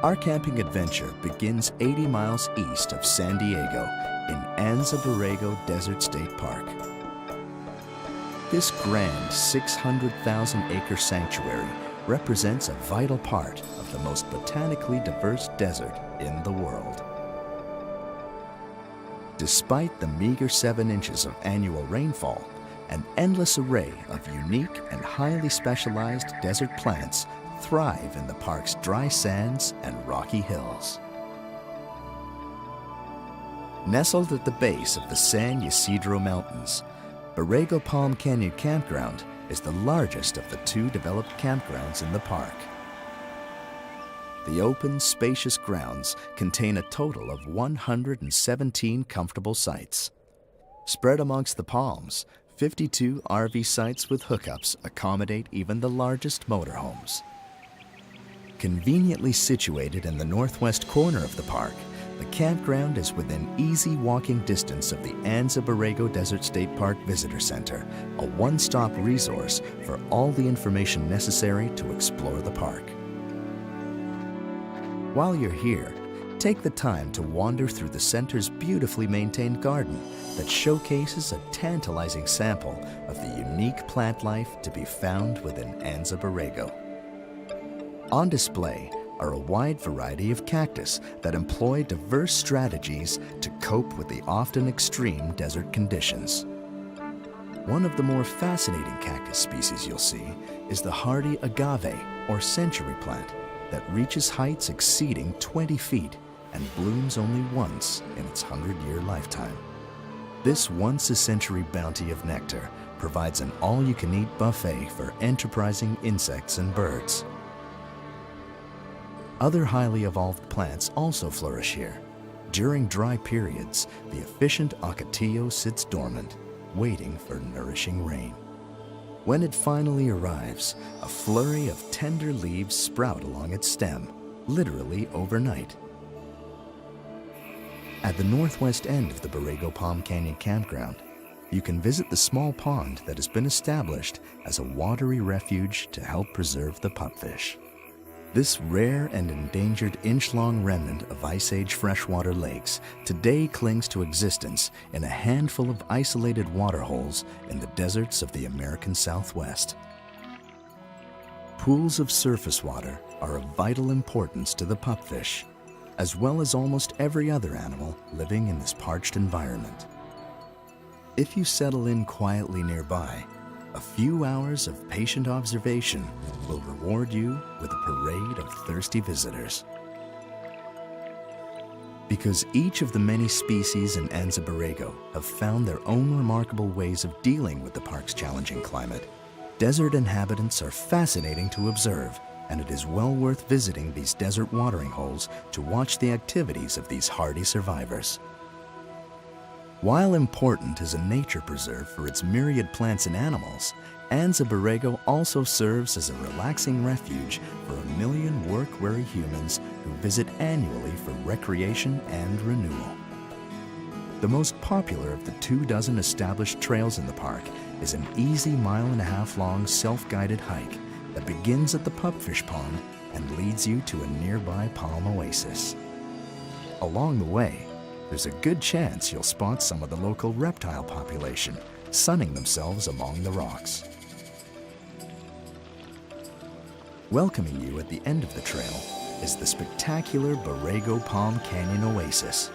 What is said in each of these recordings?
Our camping adventure begins 80 miles east of San Diego in Anza-Borrego Desert State Park. This grand 600,000-acre sanctuary represents a vital part of the most botanically diverse desert in the world. Despite the meager 7 inches of annual rainfall, an endless array of unique and highly specialized desert plants thrive in the park's dry sands and rocky hills. Nestled at the base of the San Ysidro Mountains, Borrego Palm Canyon Campground is the largest of the 2 developed campgrounds in the park. The open, spacious grounds contain a total of 117 comfortable sites. Spread amongst the palms, 52 RV sites with hookups accommodate even the largest motorhomes. Conveniently situated in the northwest corner of the park, the campground is within easy walking distance of the Anza-Borrego Desert State Park Visitor Center, a one-stop resource for all the information necessary to explore the park. While you're here, take the time to wander through the center's beautifully maintained garden that showcases a tantalizing sample of the unique plant life to be found within Anza-Borrego. On display are a wide variety of cactus that employ diverse strategies to cope with the often extreme desert conditions. One of the more fascinating cactus species you'll see is the hardy agave, or century plant, that reaches heights exceeding 20 feet and blooms only once in its 100-year lifetime. This once-a-century bounty of nectar provides an all-you-can-eat buffet for enterprising insects and birds. Other highly evolved plants also flourish here. During dry periods, the efficient ocotillo sits dormant, waiting for nourishing rain. When it finally arrives, a flurry of tender leaves sprout along its stem, literally overnight. At the northwest end of the Borrego Palm Canyon Campground, you can visit the small pond that has been established as a watery refuge to help preserve the pupfish. This rare and endangered inch-long remnant of Ice Age freshwater lakes today clings to existence in a handful of isolated waterholes in the deserts of the American Southwest. Pools of surface water are of vital importance to the pupfish, as well as almost every other animal living in this parched environment. If you settle in quietly nearby, a few hours of patient observation will reward you with a parade of thirsty visitors. Because each of the many species in Anza-Borrego have found their own remarkable ways of dealing with the park's challenging climate, desert inhabitants are fascinating to observe, and it is well worth visiting these desert watering holes to watch the activities of these hardy survivors. While important as a nature preserve for its myriad plants and animals, Anza-Borrego also serves as a relaxing refuge for 1 million work-weary humans who visit annually for recreation and renewal. The most popular of the 24 established trails in the park is an easy 1.5-mile-long self-guided hike that begins at the pupfish pond and leads you to a nearby palm oasis. Along the way, there's a good chance you'll spot some of the local reptile population sunning themselves among the rocks. Welcoming you at the end of the trail is the spectacular Borrego Palm Canyon Oasis.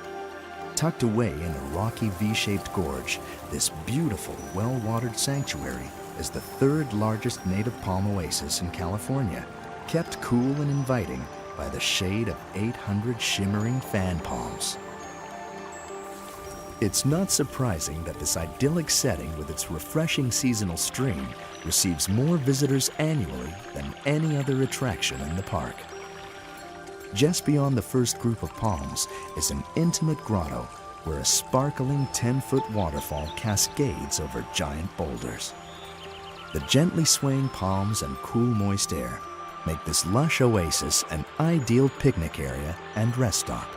Tucked away in a rocky V-shaped gorge, this beautiful, well-watered sanctuary is the 3rd largest native palm oasis in California, kept cool and inviting by the shade of 800 shimmering fan palms. It's not surprising that this idyllic setting with its refreshing seasonal stream receives more visitors annually than any other attraction in the park. Just beyond the first group of palms is an intimate grotto where a sparkling 10-foot waterfall cascades over giant boulders. The gently swaying palms and cool, moist air make this lush oasis an ideal picnic area and rest stop.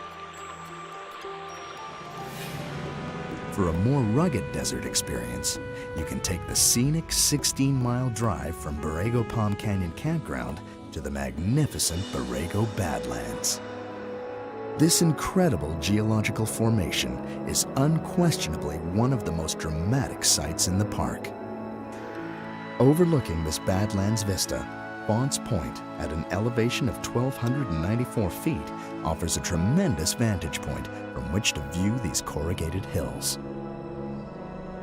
For a more rugged desert experience, you can take the scenic 16-mile drive from Borrego Palm Canyon Campground to the magnificent Borrego Badlands. This incredible geological formation is unquestionably one of the most dramatic sights in the park. Overlooking this Badlands vista, Fonts Point, at an elevation of 1,294 feet, offers a tremendous vantage point from which to view these corrugated hills.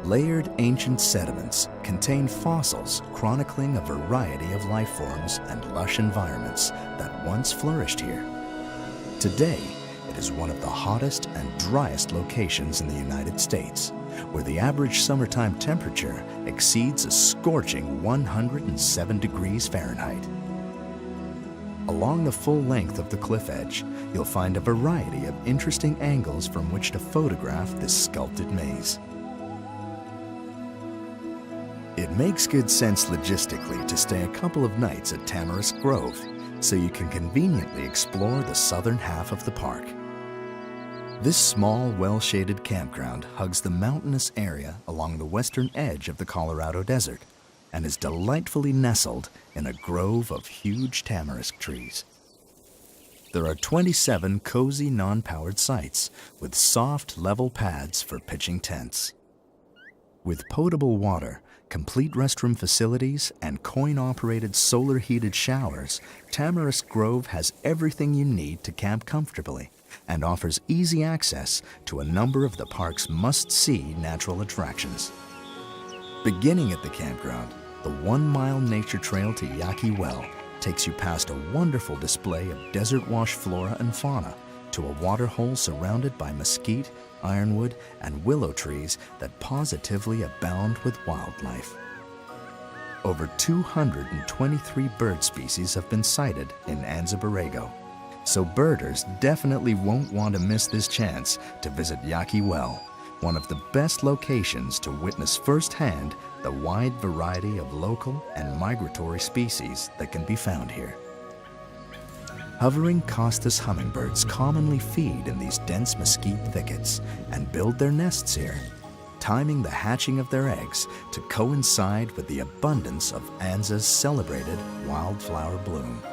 Layered ancient sediments contain fossils chronicling a variety of life forms and lush environments that once flourished here. Today, it is one of the hottest and driest locations in the United States, where the average summertime temperature exceeds a scorching 107 degrees Fahrenheit. Along the full length of the cliff edge, you'll find a variety of interesting angles from which to photograph this sculpted maze. It makes good sense logistically to stay a couple of nights at Tamarisk Grove, so you can conveniently explore the southern half of the park. This small, well-shaded campground hugs the mountainous area along the western edge of the Colorado Desert and is delightfully nestled in a grove of huge tamarisk trees. There are 27 cozy, non-powered sites with soft, level pads for pitching tents. With potable water, complete restroom facilities, and coin-operated solar-heated showers, Tamarisk Grove has everything you need to camp comfortably and offers easy access to a number of the park's must-see natural attractions. Beginning at the campground, the 1-mile nature trail to Yaqui Well takes you past a wonderful display of desert wash flora and fauna to a waterhole surrounded by mesquite, ironwood, and willow trees that positively abound with wildlife. Over 223 bird species have been sighted in Anza-Borrego, so birders definitely won't want to miss this chance to visit Yaqui Well, one of the best locations to witness firsthand the wide variety of local and migratory species that can be found here. Hovering Costus hummingbirds commonly feed in these dense mesquite thickets and build their nests here, timing the hatching of their eggs to coincide with the abundance of Anza's celebrated wildflower bloom.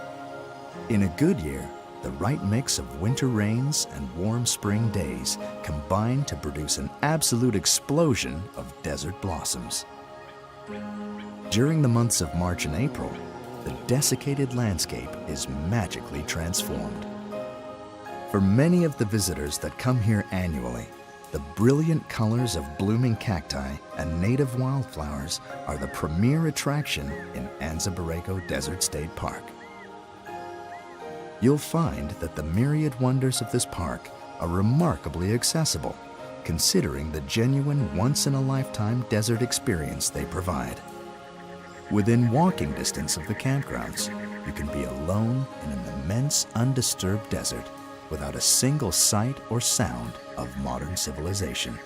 In a good year, the right mix of winter rains and warm spring days combine to produce an absolute explosion of desert blossoms. During the months of March and April, the desiccated landscape is magically transformed. For many of the visitors that come here annually, the brilliant colors of blooming cacti and native wildflowers are the premier attraction in Anza-Borrego Desert State Park. You'll find that the myriad wonders of this park are remarkably accessible, considering the genuine once-in-a-lifetime desert experience they provide. Within walking distance of the campgrounds, you can be alone in an immense, undisturbed desert without a single sight or sound of modern civilization.